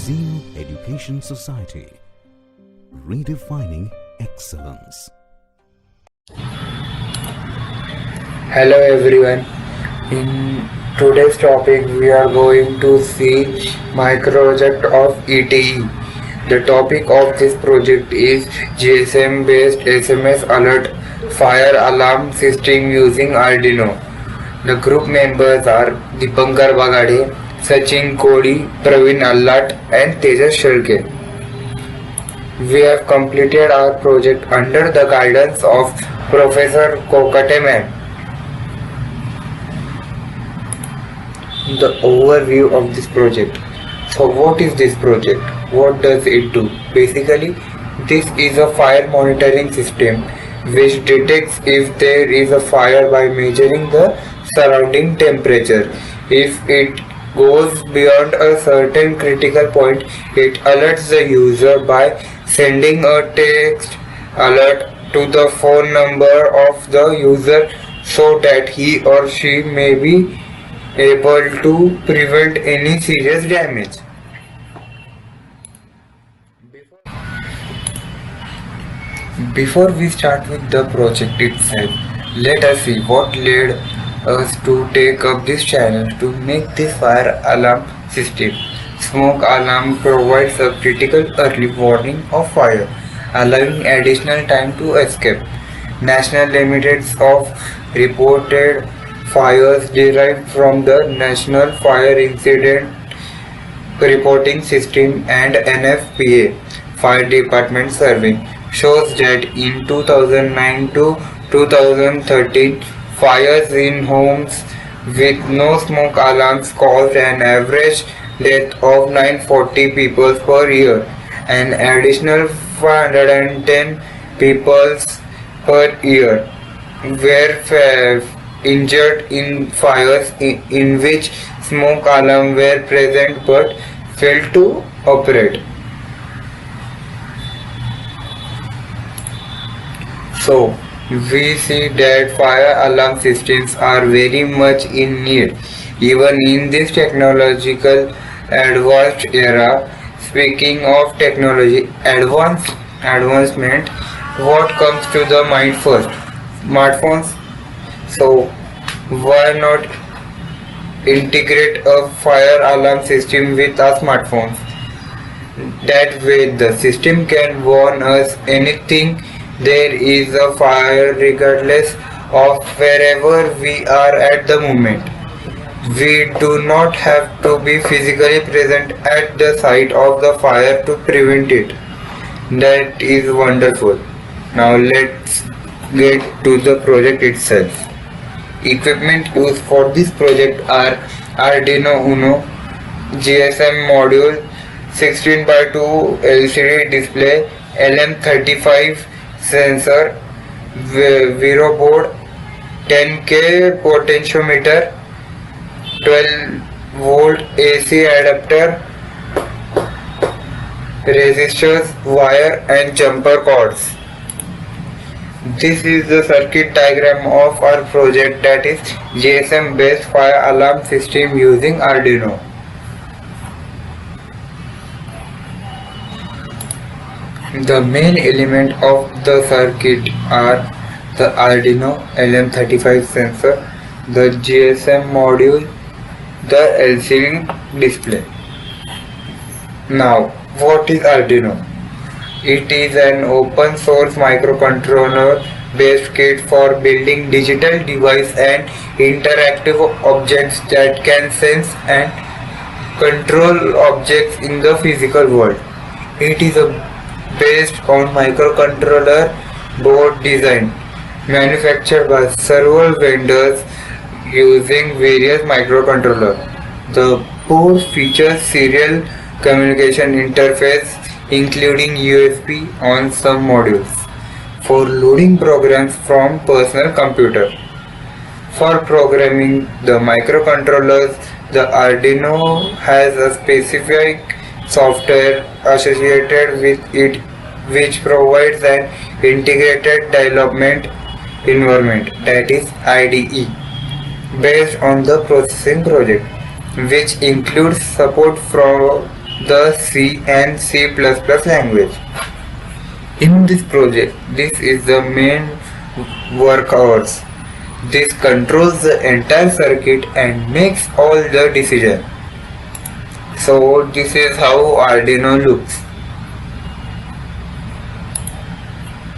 Zeno Education Society, redefining excellence. Hello everyone. In today's topic we are going to see micro project of ETE. The topic of this project is GSM based SMS alert fire alarm system using Arduino. The group members are Dipankar Bagade, Sachin Kodi, Praveen Allat and Tejas Shalke. We have completed our project under the guidance of Professor Kokate ma'am. The overview of this project. So what is this project? What does it do? Basically, this is a fire monitoring system which detects if there is a fire by measuring the surrounding temperature. If it goes beyond a certain critical point, it alerts the user by sending a text alert to the phone number of the user so that he or she may be able to prevent any serious damage. Before we start with the project itself, let us see what led us to take up this channel to make this fire alarm system. Smoke alarm provides a critical early warning of fire, allowing additional time to escape. National limits of reported fires derived from the National Fire Incident Reporting System and NFPA Fire Department Survey shows that in 2009 to 2013, fires in homes with no smoke alarms caused an average death of 940 people per year and additional 510 people per year were injured in fires in which smoke alarms were present but failed to operate. So, we see that fire alarm systems are very much in need, even in this technological advanced era. Speaking of technology advancement, what comes to the mind first? Smartphones. So, why not integrate a fire alarm system with our smartphones? That way, the system can warn us anything there is a fire regardless of wherever we are at the moment. We do not have to be physically present at the site of the fire to prevent it. That is wonderful. Now let's get to the project itself. Equipment used for this project are Arduino Uno, GSM module, 16x2 LCD display, LM35 sensor, Vero board, 10K potentiometer, 12 volt AC adapter, resistors, wire and jumper cords. This is the circuit diagram of our project, that is GSM based fire alarm system using Arduino. The main element of the circuit are the Arduino LM35 sensor, the GSM module, the LCD display. Now, what is Arduino? It is an open source microcontroller based kit for building digital devices and interactive objects that can sense and control objects in the physical world. It is based on microcontroller board design manufactured by several vendors using various microcontrollers. The board features serial communication interface including USB on some modules for loading programs from personal computer. For programming the microcontrollers, the Arduino has a specific software associated with it which provides an integrated development environment, that is IDE, based on the processing project, which includes support the C and C++ language. In this project, this is the main work hours. This controls the entire circuit and makes all the decisions. So this is how Arduino looks.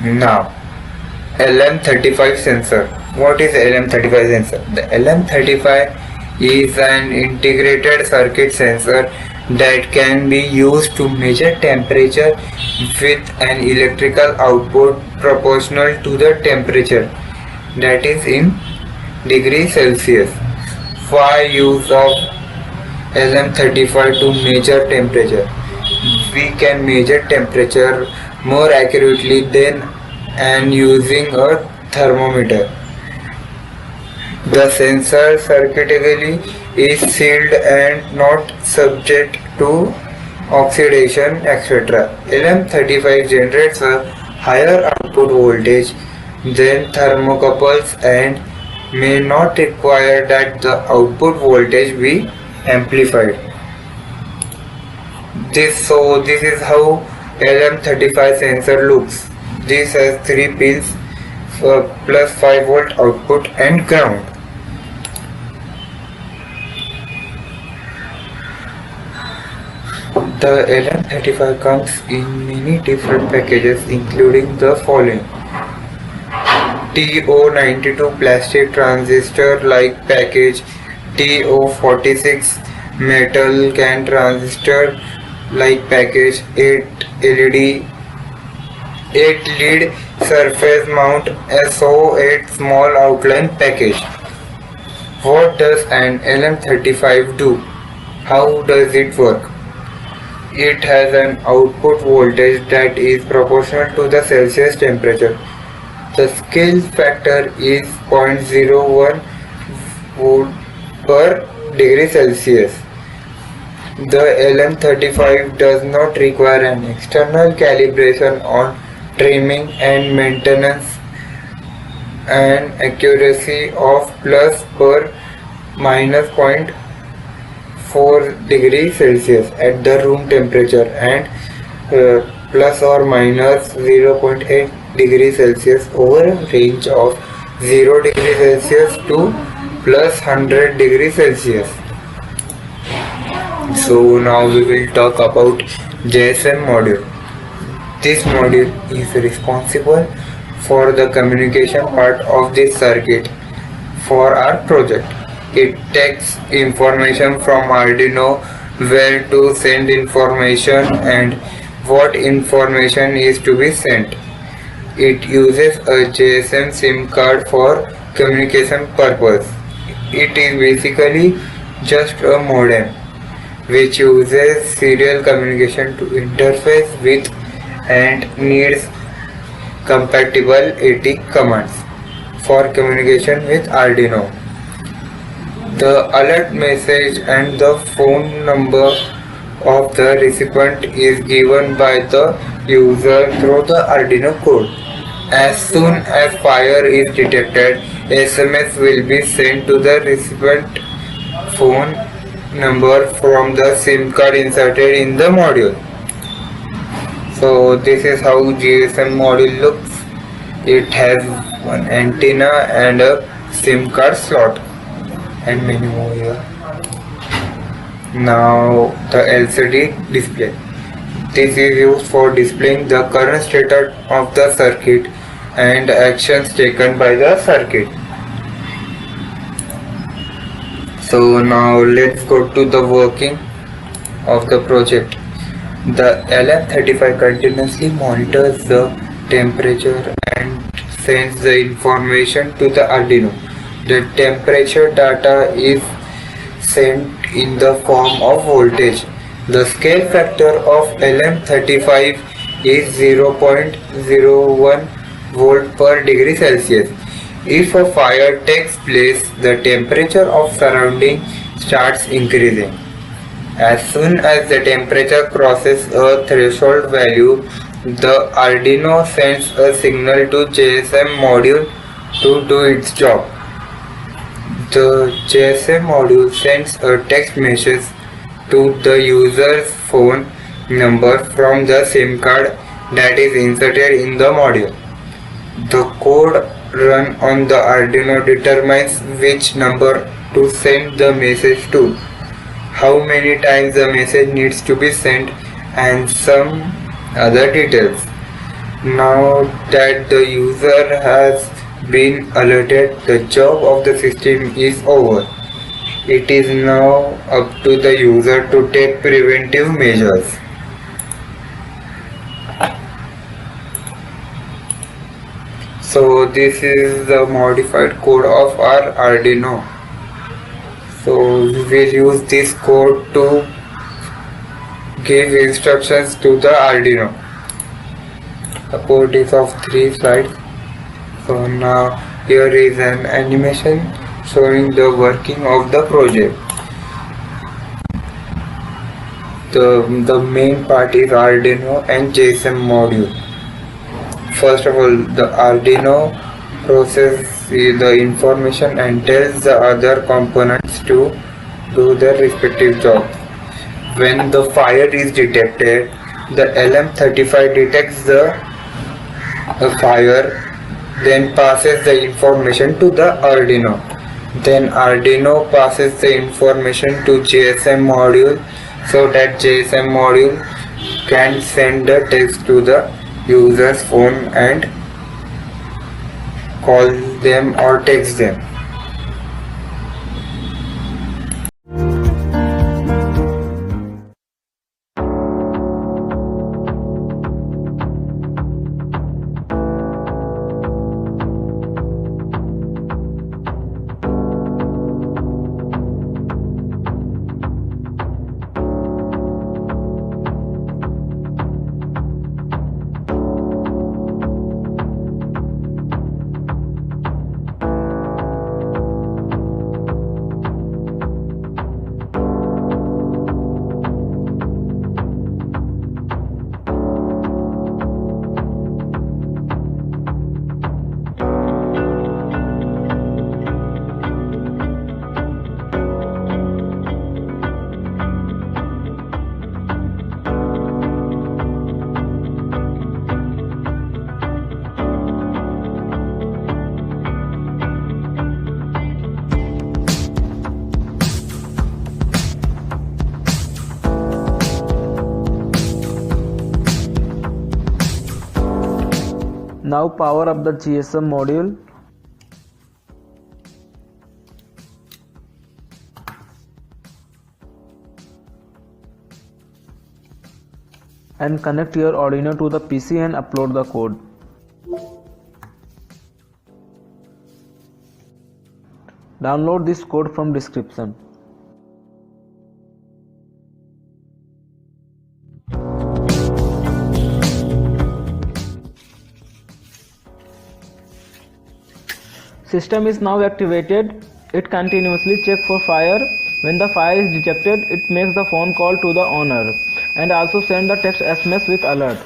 Now, LM35 sensor. What is LM35 sensor? The LM35 is an integrated circuit sensor that can be used to measure temperature with an electrical output proportional to the temperature, that is in degrees Celsius. Why use of LM35 to measure temperature? We can measure temperature more accurately than and using a thermometer. The sensor circuitry is sealed and not subject to oxidation, etc. LM35 generates a higher output voltage than thermocouples and may not require that the output voltage be amplified. This is how LM35 sensor looks. This has 3 pins plus 5 volt output and ground. The LM35 comes in many different packages including the following: TO92 plastic transistor like package, TO46 metal can transistor like package, 8 LED 8 lead surface mount SO8 small outline package. What does an LM35 do? How does it work? It has an output voltage that is proportional to the Celsius temperature. The scale factor is 0.01 volt per degree Celsius. The LM35 does not require an external calibration on trimming and maintenance, an accuracy of plus per minus 0.4 degrees Celsius at the room temperature and plus or minus 0.8 degrees Celsius over a range of 0 degrees Celsius to plus 100 degrees Celsius. So now we will talk about JSM module. This module is responsible for the communication part of this circuit for our project. It takes information from Arduino, where to send information and what information is to be sent. It uses a GSM SIM card for communication purpose. It is basically just a modem which uses serial communication to interface with and needs compatible AT commands for communication with Arduino. The alert message and the phone number of the recipient is given by the user through the Arduino code. As soon as fire is detected, SMS will be sent to the recipient phone number from the SIM card inserted in the module. So this is how GSM module looks. It has one antenna and a SIM card slot and many more here. Now the LCD display. This is used for displaying the current status of the circuit and actions taken by the circuit. So now let's go to the working of the project. The LM35 continuously monitors the temperature and sends the information to the Arduino. The temperature data is sent in the form of voltage. The scale factor of LM35 is 0.01 volt per degree Celsius. If a fire takes place, the temperature of surrounding starts increasing. As soon as the temperature crosses a threshold value, the Arduino sends a signal to JSM module to do its job. The JSM module sends a text message to the user's phone number from the SIM card that is inserted in the module. The code run on the Arduino determines which number to send the message to, how many times the message needs to be sent, and some other details. Now that the user has been alerted, the job of the system is over. It is now up to the user to take preventive measures. So this is the modified code of our Arduino. So we will use this code to give instructions to the Arduino. The code is of 3 slides. So now here is an animation showing the working of the project. The main part is Arduino and GSM module. First of all, the Arduino processes the information and tells the other components to do their respective job. When the fire is detected, the LM35 detects the fire, then passes the information to the Arduino. Then Arduino passes the information to GSM module so that GSM module can send the text to the user's phone and call them or text them. Now power up the GSM module. And connect your Arduino to the PC and upload the code. Download this code from description. System is now activated. It continuously checks for fire. When the fire is detected, it makes the phone call to the owner and also send the text SMS with alert.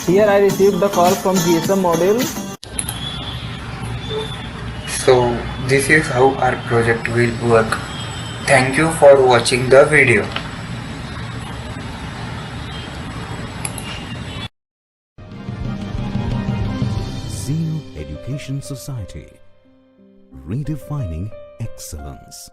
Here I received the call from GSM module. So this is how our project will work. Thank you for watching the video. Zeal Education Society, redefining excellence.